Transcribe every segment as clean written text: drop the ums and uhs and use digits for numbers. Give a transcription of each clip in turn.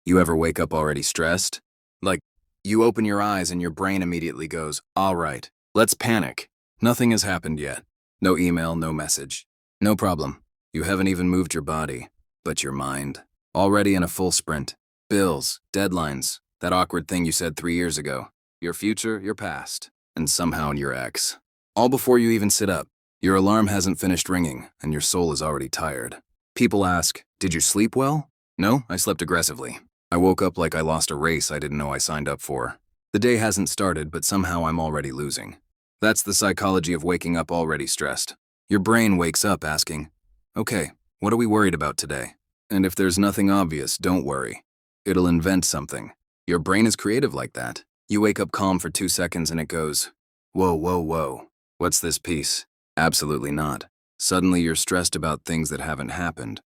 You ever wake up already stressed? Like, you open your eyes and your brain immediately goes, all right, let's panic. Nothing has happened yet. No email, no message. No problem. You haven't even moved your body, but your mind. Already in a full sprint. Bills, deadlines, that awkward thing you said 3 years ago. Your future, your past, and somehow your ex. All before you even sit up. Your alarm hasn't finished ringing, and your soul is already tired. People ask, did you sleep well? No, I slept aggressively. I woke up like I lost a race I didn't know I signed up for. The day hasn't started, but somehow I'm already losing. That's the psychology of waking up already stressed. Your brain wakes up asking, okay, what are we worried about today? And if there's nothing obvious, don't worry. It'll invent something. Your brain is creative like that. You wake up calm for 2 seconds and it goes, whoa, whoa, whoa. What's this piece? Absolutely not. Suddenly you're stressed about things that haven't happened,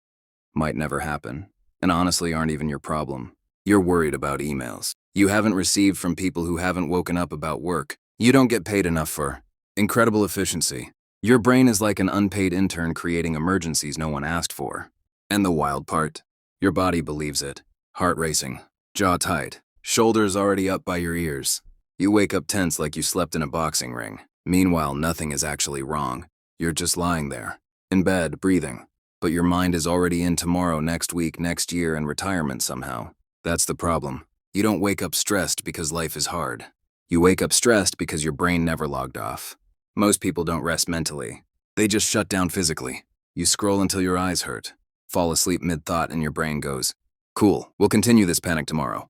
might never happen, and honestly aren't even your problem. You're worried about emails you haven't received from people who haven't woken up about work you don't get paid enough for. Incredible efficiency. Your brain is like an unpaid intern creating emergencies no one asked for. And the wild part? Your body believes it. Heart racing, jaw tight, shoulders already up by your ears. You wake up tense like you slept in a boxing ring. Meanwhile, nothing is actually wrong. You're just lying there, in bed, breathing. But your mind is already in tomorrow, next week, next year, and retirement somehow. That's the problem. You don't wake up stressed because life is hard. You wake up stressed because your brain never logged off. Most people don't rest mentally. They just shut down physically. You scroll until your eyes hurt, fall asleep mid-thought, and your brain goes, cool, we'll continue this panic tomorrow.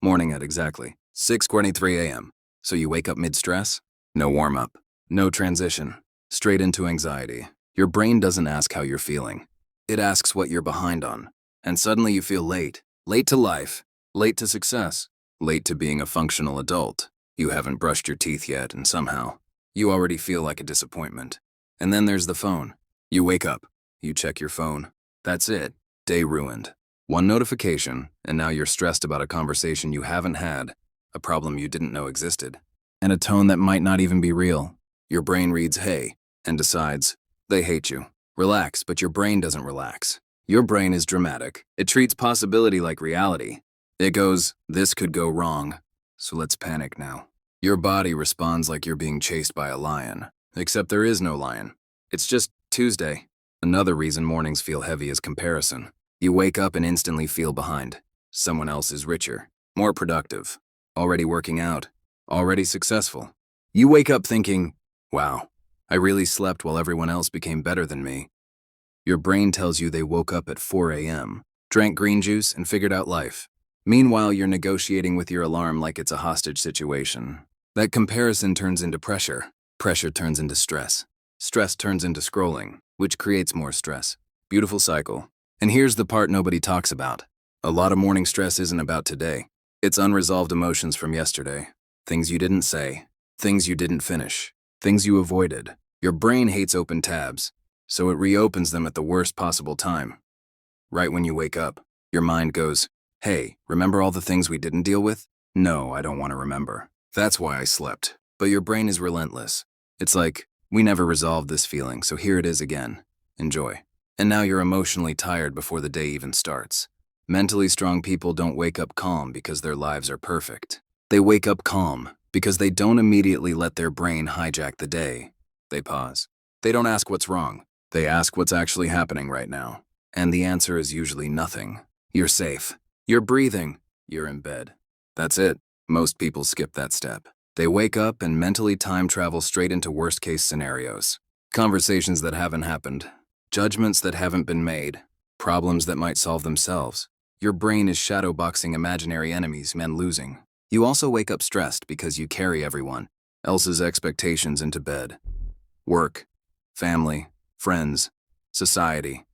Morning at exactly 6:23 a.m. So you wake up mid-stress? No warm-up, no transition, straight into anxiety. Your brain doesn't ask how you're feeling. It asks what you're behind on. And suddenly you feel late. Late to life. Late to success. Late to being a functional adult. You haven't brushed your teeth yet, and somehow, you already feel like a disappointment. And then there's the phone. You wake up. You check your phone. That's it. Day ruined. One notification, and now you're stressed about a conversation you haven't had, a problem you didn't know existed, and a tone that might not even be real. Your brain reads, hey, and decides, they hate you. Relax, but your brain doesn't relax. Your brain is dramatic. It treats possibility like reality. It goes, this could go wrong, so let's panic now. Your body responds like you're being chased by a lion, except there is no lion. It's just Tuesday. Another reason mornings feel heavy is comparison. You wake up and instantly feel behind. Someone else is richer, more productive, already working out, already successful. You wake up thinking, wow, I really slept while everyone else became better than me. Your brain tells you they woke up at 4 a.m., drank green juice, and figured out life. Meanwhile, you're negotiating with your alarm like it's a hostage situation. That comparison turns into pressure. Pressure turns into stress. Stress turns into scrolling, which creates more stress. Beautiful cycle. And here's the part nobody talks about. A lot of morning stress isn't about today. It's unresolved emotions from yesterday. Things you didn't say. Things you didn't finish. Things you avoided. Your brain hates open tabs, so it reopens them at the worst possible time. Right when you wake up, your mind goes, hey, remember all the things we didn't deal with? No, I don't want to remember. That's why I slept. But your brain is relentless. It's like, we never resolved this feeling, so here it is again. Enjoy. And now you're emotionally tired before the day even starts. Mentally strong people don't wake up calm because their lives are perfect. They wake up calm because they don't immediately let their brain hijack the day. They pause. They don't ask what's wrong. They ask what's actually happening right now. And the answer is usually nothing. You're safe. You're breathing. You're in bed. That's it. Most people skip that step. They wake up and mentally time travel straight into worst-case scenarios. Conversations that haven't happened. Judgments that haven't been made. Problems that might solve themselves. Your brain is shadowboxing imaginary enemies, men losing. You also wake up stressed because you carry everyone else's expectations into bed. Work, family, friends, society.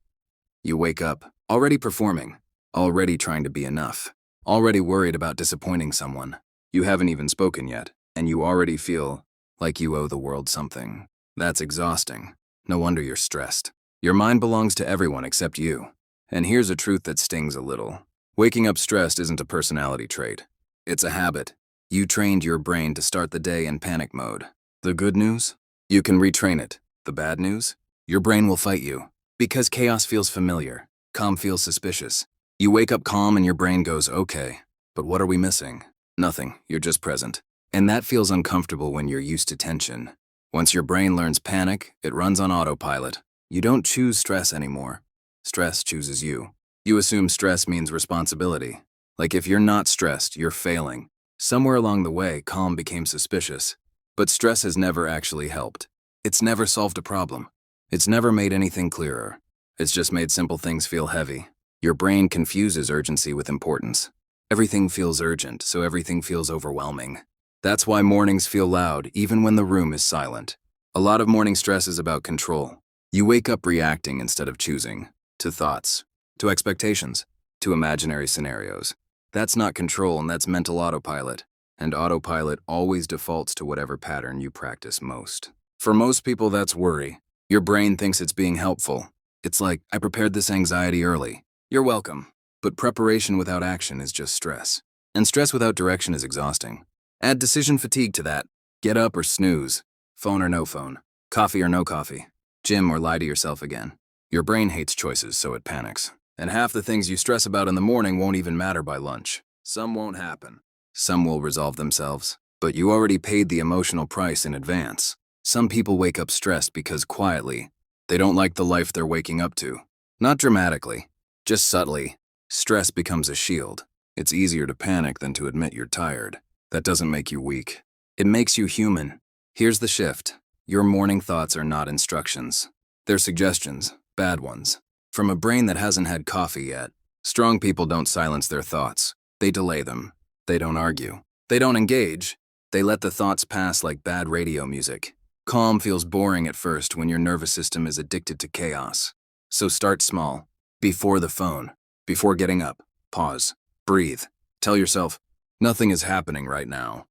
You wake up already performing, already trying to be enough, already worried about disappointing someone. You haven't even spoken yet, and you already feel like you owe the world something. That's exhausting. No wonder you're stressed. Your mind belongs to everyone except you. And here's a truth that stings a little. Waking up stressed isn't a personality trait. It's a habit. You trained your brain to start the day in panic mode. The good news? You can retrain it. The bad news? Your brain will fight you. Because chaos feels familiar. Calm feels suspicious. You wake up calm and your brain goes, okay, but what are we missing? Nothing, you're just present. And that feels uncomfortable when you're used to tension. Once your brain learns panic, it runs on autopilot. You don't choose stress anymore. Stress chooses you. You assume stress means responsibility. Like if you're not stressed, you're failing. Somewhere along the way, calm became suspicious. But stress has never actually helped. It's never solved a problem. It's never made anything clearer. It's just made simple things feel heavy. Your brain confuses urgency with importance. Everything feels urgent, so everything feels overwhelming. That's why mornings feel loud, even when the room is silent. A lot of morning stress is about control. You wake up reacting instead of choosing. To thoughts, to expectations, to imaginary scenarios. That's not control, and that's mental autopilot. And autopilot always defaults to whatever pattern you practice most. For most people, that's worry. Your brain thinks it's being helpful. It's like, I prepared this anxiety early. You're welcome. But preparation without action is just stress. And stress without direction is exhausting. Add decision fatigue to that. Get up or snooze. Phone or no phone. Coffee or no coffee. Gym or lie to yourself again. Your brain hates choices, so it panics. And half the things you stress about in the morning won't even matter by lunch. Some won't happen. Some will resolve themselves. But you already paid the emotional price in advance. Some people wake up stressed because quietly, they don't like the life they're waking up to. Not dramatically, just subtly. Stress becomes a shield. It's easier to panic than to admit you're tired. That doesn't make you weak. It makes you human. Here's the shift. Your morning thoughts are not instructions. They're suggestions, bad ones. From a brain that hasn't had coffee yet. Strong people don't silence their thoughts. They delay them. They don't argue. They don't engage. They let the thoughts pass like bad radio music. Calm feels boring at first when your nervous system is addicted to chaos. So start small. Before the phone. Before getting up. Pause. Breathe. Tell yourself, nothing is happening right now.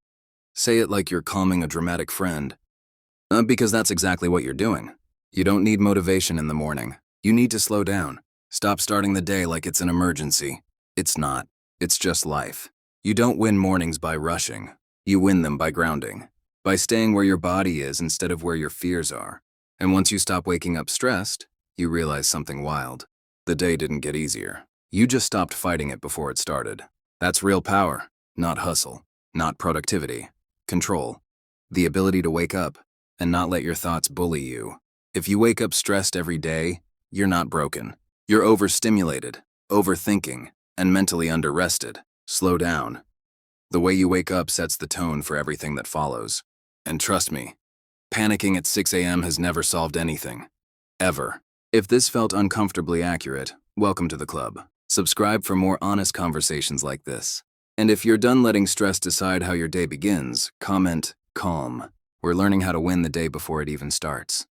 Say it like you're calming a dramatic friend. Because that's exactly what you're doing. You don't need motivation in the morning. You need to slow down. Stop starting the day like it's an emergency. It's not. It's just life. You don't win mornings by rushing. You win them by grounding. By staying where your body is instead of where your fears are. And once you stop waking up stressed, you realize something wild. The day didn't get easier. You just stopped fighting it before it started. That's real power, not hustle, not productivity. Control. The ability to wake up and not let your thoughts bully you. If you wake up stressed every day, you're not broken. You're overstimulated, overthinking, and mentally underrested. Slow down. The way you wake up sets the tone for everything that follows. And trust me, panicking at 6 a.m. has never solved anything. Ever. If this felt uncomfortably accurate, welcome to the club. Subscribe for more honest conversations like this. And if you're done letting stress decide how your day begins, comment, calm. We're learning how to win the day before it even starts.